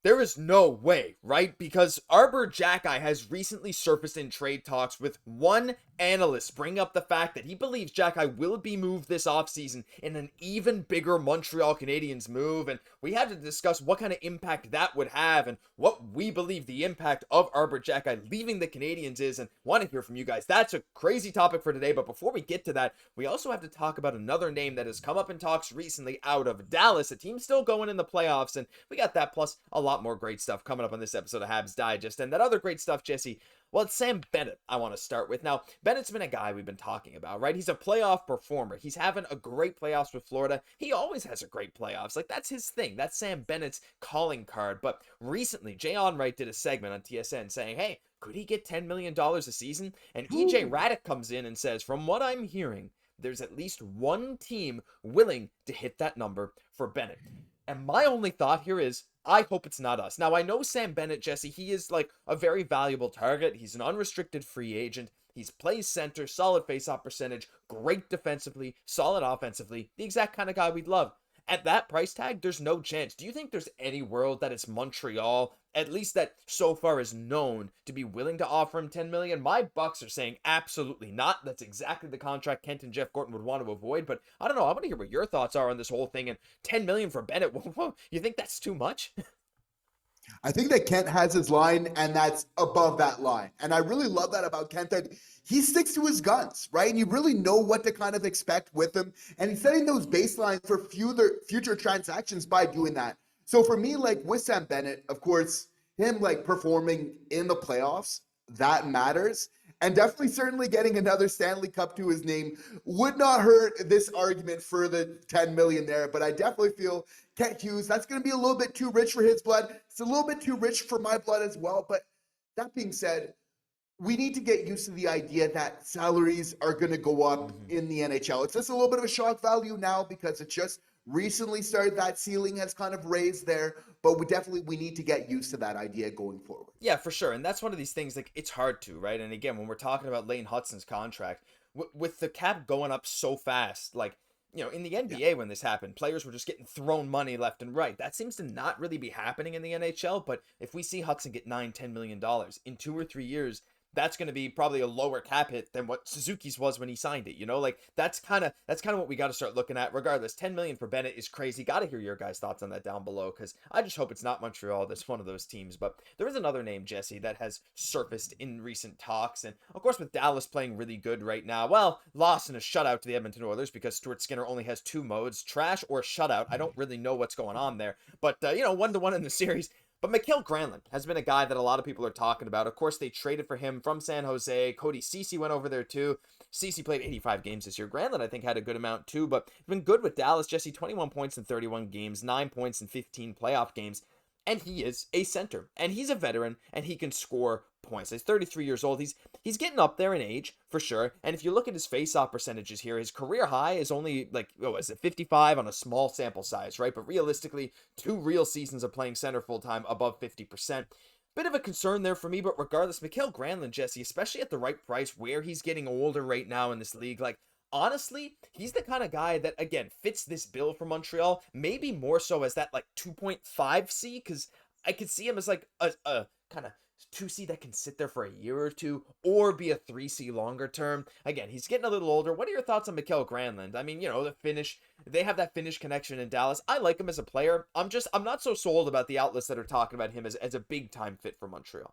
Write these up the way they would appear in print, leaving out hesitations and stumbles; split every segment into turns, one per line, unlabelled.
There is no way, right? Because Arber Xhekaj has recently surfaced in trade talks with one analyst bringing up the fact that he believes Xhekaj will be moved this offseason in an even bigger Montreal Canadiens move, and we had to discuss what kind of impact that would have and what we believe the impact of Arber Xhekaj leaving the Canadiens is, and want to hear from you guys. That's a crazy topic for today, but before we get to that, we also have to talk about another name that has come up in talks recently out of Dallas, a team still going in the playoffs, and we got that plus a lot more great stuff coming up on this episode of Habs Digest. And that other great stuff, Jesse, well, it's Sam Bennett I want to start with. Now, Bennett's been a guy we've been talking about, right? He's a playoff performer. He's having a great playoffs with Florida. He always has a great playoffs. Like, that's his thing. That's Sam Bennett's calling card. But recently, Jay Onrait did a segment on TSN saying, hey, could he get $10 million a season? And EJ Radick comes in and says, from what I'm hearing, there's at least one team willing to hit that number for Bennett. And my only thought here is, I hope it's not us. Now, I know Sam Bennett, Jesse, he is like a very valuable target. He's an unrestricted free agent. He plays center, solid faceoff percentage, great defensively, solid offensively, the exact kind of guy we'd love. At that price tag, there's no chance. Do you think there's any world that it's Montreal, at least that so far is known, to be willing to offer him $10 million? My Bucks are saying absolutely not. That's exactly the contract Kent and Jeff Gorton would want to avoid. But I don't know. I want to hear what your thoughts are on this whole thing. And $10 million for Bennett, you think that's too much?
I think that Kent has his line, and that's above that line. And I really love that about Kent, that he sticks to his guns, right? And you really know what to kind of expect with him. And he's setting those baselines for future transactions by doing that. So for me, like with Sam Bennett, of course, him like performing in the playoffs, that matters. And definitely, certainly getting another Stanley Cup to his name would not hurt this argument for the $10 million there. But I definitely feel Kent Hughes, that's going to be a little bit too rich for his blood. It's a little bit too rich for my blood as well. But that being said, we need to get used to the idea that salaries are going to go up in the NHL. It's just a little bit of a shock value now because it just recently started, that ceiling has kind of raised there, but we need to get used to that idea going forward.
Yeah, for sure. And that's one of these things, like, it's hard to, right? And again, when we're talking about Laine Hutson's contract, with the cap going up so fast, like, you know, in the NBA when this happened, players were just getting thrown money left and right. That seems to not really be happening in the NHL, but if we see Hutson get $9-10 million in 2 or 3 years, that's going to be probably a lower cap hit than what Suzuki's was when he signed it. You know, like that's kind of what we got to start looking at. Regardless, $10 million for Bennett is crazy. Got to hear your guys' thoughts on that down below, because I just hope it's not Montreal. That's one of those teams. But there is another name, Jesse, that has surfaced in recent talks, and of course with Dallas playing really good right now. Well, lost in a shutout to the Edmonton Oilers because Stuart Skinner only has 2 modes: trash or shutout. I don't really know what's going on there, but 1-1 in the series. But Mikael Granlund has been a guy that a lot of people are talking about. Of course, they traded for him from San Jose. Cody Ceci went over there too. Ceci played 85 games this year. Granlund, I think, had a good amount too, but he's been good with Dallas. Jesse, 21 points in 31 games, 9 points in 15 playoff games. And he is a center, and he's a veteran, and he can score points. He's 33 years old. He's getting up there in age, for sure. And if you look at his face-off percentages here, his career high is only, 55 on a small sample size, right? But realistically, 2 real seasons of playing center full-time above 50%. Bit of a concern there for me, but regardless, Mikael Granlund, Jesse, especially at the right price, where he's getting older right now in this league, honestly, he's the kind of guy that, again, fits this bill for Montreal, maybe more so as that, 2.5C, because I could see him as, a kind of 2C that can sit there for a year or two, or be a 3C longer term. Again, he's getting a little older. What are your thoughts on Mikael Granlund? I mean, the Finnish, they have that Finnish connection in Dallas. I like him as a player. I'm not so sold about the outlets that are talking about him as a big-time fit for Montreal.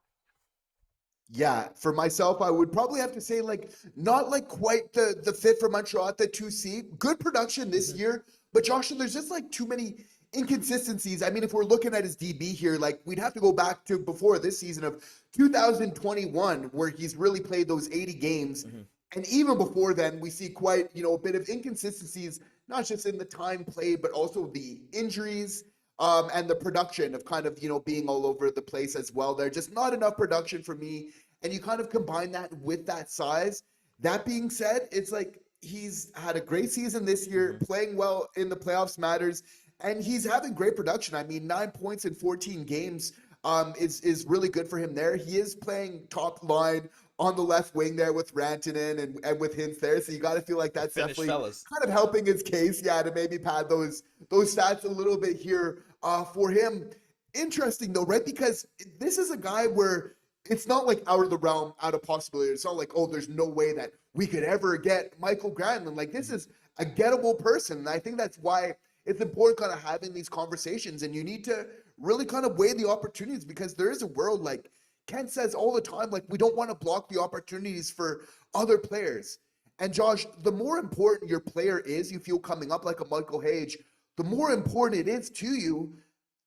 Yeah, for myself, I would probably have to say not quite the fit for Montreal at the 2C. Good production this year, but Josh, there's just too many inconsistencies. I mean, if we're looking at his DB here, we'd have to go back to before this season of 2021, where he's really played those 80 games. And even before then, we see quite, a bit of inconsistencies, not just in the time played, but also the injuries. And the production of kind of, being all over the place as well. There's just not enough production for me. And you kind of combine that with that size. That being said, it's he's had a great season this year, playing well in the playoffs matters. And he's having great production. I mean, 9 points in 14 games is really good for him there. He is playing top line on the left wing there with Rantanen and with Hintz there. So you got to feel like that's definitely kind of helping his case, to maybe pad those stats a little bit here for him. interesting though, right? Because this is a guy where it's not like out of the realm, out of possibility. It's not like, oh, there's no way that we could ever get Mikael Granlund. Like, this is a gettable person. And I think that's why it's important kind of having these conversations. And you need to really kind of weigh the opportunities, because there is a world, like Ken says all the time, like, we don't want to block the opportunities for other players. And Josh, the more important your player is, you feel coming up like a Michael Hage, the more important it is to you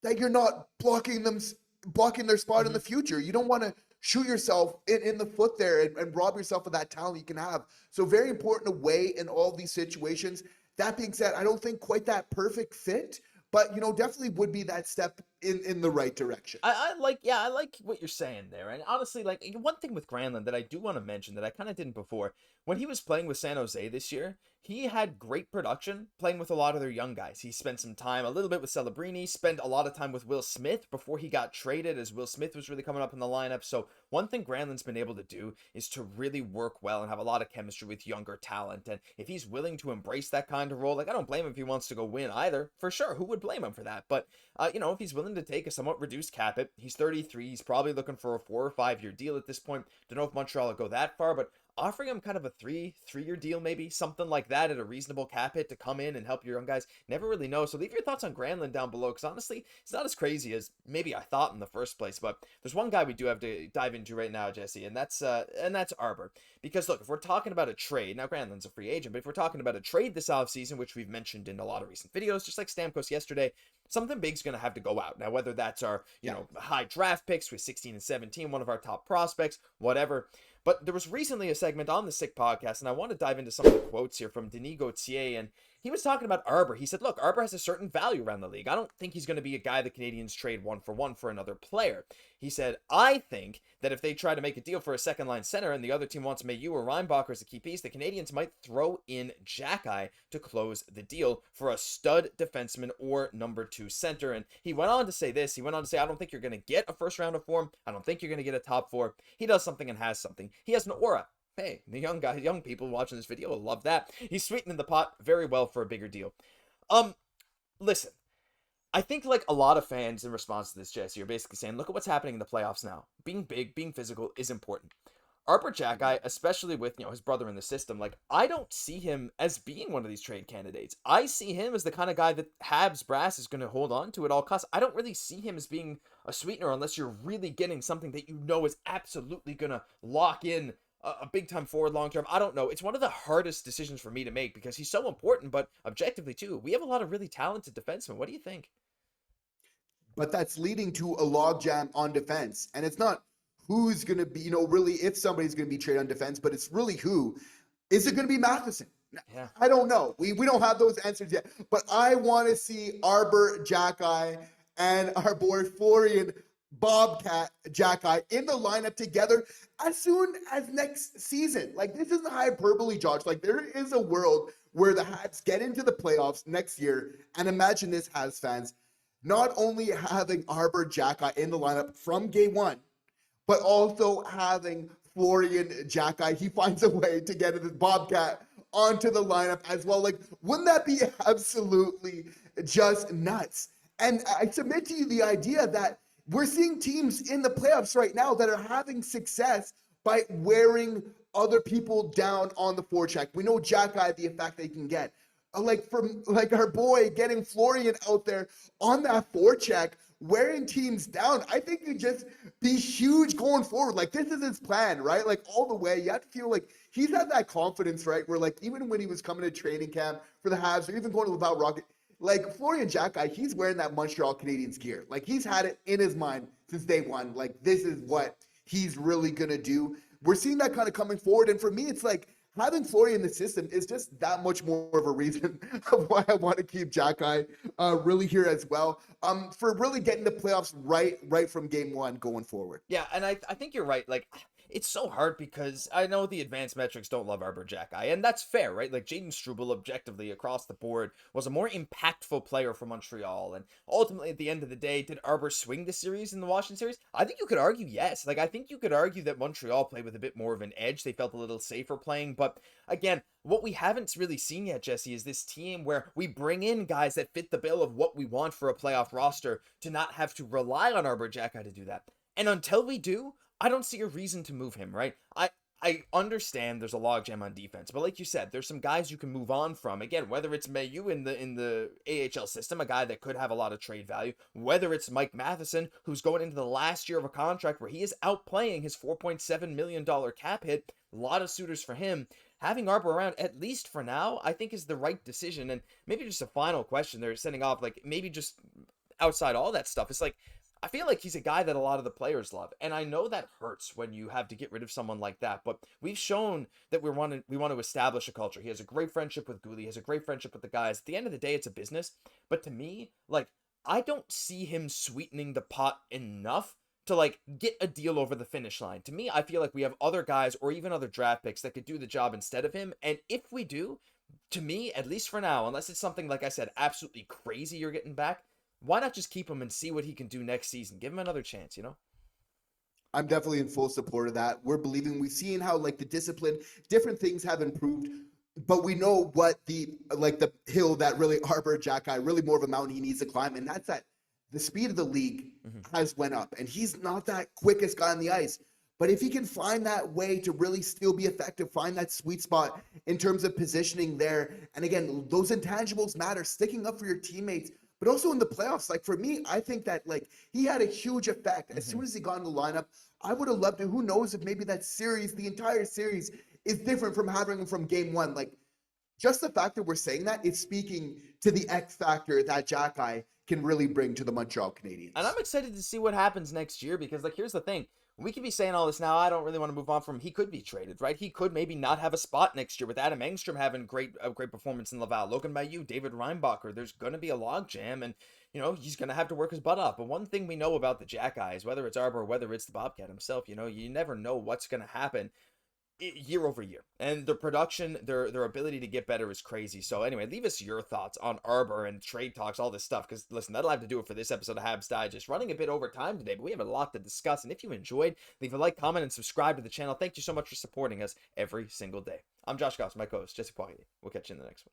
that you're not blocking their spot in the future. You don't want to shoot yourself in the foot there and rob yourself of that talent you can have. So very important to weigh in all these situations. That being said, I don't think quite that perfect fit, but definitely would be that step in the right direction.
I like what you're saying there. And honestly, like, one thing with Granlund that I do want to mention that I kind of didn't before, when he was playing with San Jose this year, he had great production playing with a lot of their young guys. He spent some time a little bit with Celebrini, spent a lot of time with Will Smith before he got traded, as Will Smith was really coming up in the lineup. So one thing Granlund's been able to do is to really work well and have a lot of chemistry with younger talent. And if he's willing to embrace that kind of role, like, I don't blame him if he wants to go win either, for sure. Who would blame him for that? But if he's willing to take a somewhat reduced cap hit, he's 33, he's probably looking for a 4 or 5 year deal at this point. Don't know if Montreal will go that far, but offering him kind of a three-year deal, maybe something like that at a reasonable cap hit to come in and help your young guys, never really know. So leave your thoughts on Granlund down below, because honestly, it's not as crazy as maybe I thought in the first place. But there's one guy we do have to dive into right now, Jesse, and that's Arber. Because look, if we're talking about a trade, now Granlund's a free agent, but if we're talking about a trade this offseason, which we've mentioned in a lot of recent videos, just like Stamkos yesterday, something big's going to have to go out. Now, whether that's our high draft picks with 16 and 17, one of our top prospects, whatever. But there was recently a segment on the Sick podcast, and I want to dive into some of the quotes here from Denis Gauthier, and he was talking about Arber. He said, look, Arber has a certain value around the league. I don't think he's going to be a guy the Canadiens trade 1-for-1 for another player. He said, I think that if they try to make a deal for a second-line center and the other team wants Mailloux or Reinbacher as a key piece, the Canadiens might throw in Xhekaj to close the deal for a stud defenseman or number 2 center. And he went on to say this. He went on to say, I don't think you're going to get a first round of form. I don't think you're going to get a top 4. He does something and has something. He has an aura. Hey, the young people watching this video will love that. He's sweetening the pot very well for a bigger deal. Listen, I think like a lot of fans in response to this, Jesse, are basically saying, look at what's happening in the playoffs now. Being big, being physical is important. Arber Xhekaj, especially with his brother in the system, like, I don't see him as being one of these trade candidates. I see him as the kind of guy that Habs brass is going to hold on to at all costs. I don't really see him as being a sweetener unless you're really getting something that is absolutely going to lock in a big time forward long term. I don't know. It's one of the hardest decisions for me to make because he's so important, but objectively too, we have a lot of really talented defensemen. What do you think?
But that's leading to a logjam on defense. And it's not who's going to be, really if somebody's going to be traded on defense, but it's really who. Is it going to be Matheson?
Yeah.
I don't know. We don't have those answers yet. But I want to see Arber Xhekaj and our boy Florian Bobcat Xhekaj in the lineup together as soon as next season. Like, this isn't hyperbole, Josh. Like, there is a world where the Habs get into the playoffs next year, and imagine this, Habs fans, not only having Arber Xhekaj in the lineup from game one, but also having Florian Xhekaj. He finds a way to get the Bobcat onto the lineup as well. Like, wouldn't that be absolutely just nuts? And I submit to you the idea that we're seeing teams in the playoffs right now that are having success by wearing other people down on the forecheck. We know Xhekaj, the effect they can get. Like our boy getting Florian out there on that forecheck, wearing teams down, I think it'd just be huge going forward. Like, this is his plan, right? Like, all the way. You have to feel like he's had that confidence, right? Where, like, even when he was coming to training camp for the Habs or even going to Laval Rocket, like, Florian Xhekaj, he's wearing that Montreal Canadiens gear. Like, he's had it in his mind since day one. Like, this is what he's really going to do. We're seeing that kind of coming forward. And for me, it's like, having Florian in the system is just that much more of a reason of why I want to keep Xhekaj really here as well, for really getting the playoffs right from game one going forward.
Yeah, and I think you're right. Like, it's so hard because I know the advanced metrics don't love Arber Xhekaj, and that's fair, right? Like Jayden Struble, objectively across the board, was a more impactful player for Montreal, and ultimately at the end of the day, did Arber swing the series in the Washington series? I think you could argue yes. Like I think you could argue that Montreal played with a bit more of an edge. They felt a little safer playing, but again, what we haven't really seen yet, Jesse, is this team where we bring in guys that fit the bill of what we want for a playoff roster to not have to rely on Arber Xhekaj to do that. And until we do, I don't see a reason to move him, right? I understand there's a logjam on defense, but like you said, there's some guys you can move on from. Again, whether it's Mayu in the AHL system, a guy that could have a lot of trade value, whether it's Mike Matheson, who's going into the last year of a contract where he is outplaying his $4.7 million cap hit, a lot of suitors for him. Having Arber around, at least for now, I think is the right decision. And maybe just a final question they're sending off, like maybe just outside all that stuff, it's like, I feel like he's a guy that a lot of the players love, and I know that hurts when you have to get rid of someone like that, but we've shown that we want to establish a culture. He has a great friendship with Guhle, he has a great friendship with the guys. At the end of the day, it's a business, but to me, like, I don't see him sweetening the pot enough to, like, get a deal over the finish line. To me, I feel like we have other guys or even other draft picks that could do the job instead of him, and if we do, to me, at least for now, unless it's something, like I said, absolutely crazy you're getting back, why not just keep him and see what he can do next season? Give him another chance, you know?
I'm definitely in full support of that. We're believing, we've seen how like the discipline, different things have improved, but we know what the hill that really Arber Xhekaj, really more of a mountain he needs to climb, and that's that the speed of the league has went up, and he's not that quickest guy on the ice. But if he can find that way to really still be effective, find that sweet spot in terms of positioning there, and again, those intangibles matter, sticking up for your teammates, but also in the playoffs. Like for me, I think that like he had a huge effect. As soon as he got in the lineup, I would have loved to. Who knows if maybe that series, the entire series, is different from having him from game one. Like just the fact that we're saying that, it's speaking to the X factor that Xhekaj can really bring to the Montreal Canadiens.
And I'm excited to see what happens next year because, like, here's the thing. We could be saying all this now. I don't really want to move on from him. He could be traded, right? He could maybe not have a spot next year with Adam Engstrom having a great performance in Laval. Logan Mailloux, David Reinbacher. There's going to be a logjam, and, you know, he's going to have to work his butt off. But one thing we know about the Xhekaj is whether it's Arber or whether it's the Bobcat himself, you know, you never know what's going to happen year over year, and their production, their ability to get better is crazy. So anyway, leave us your thoughts on Arber and trade talks, all this stuff, because listen, that'll have to do it for this episode of Habs Digest. Running a bit over time today, but we have a lot to discuss, and if you enjoyed, leave a like, comment, and subscribe to the channel. Thank you so much for supporting us every single day. I'm Josh Goss, my co-host Jesse Poirier. We'll catch you in the next one.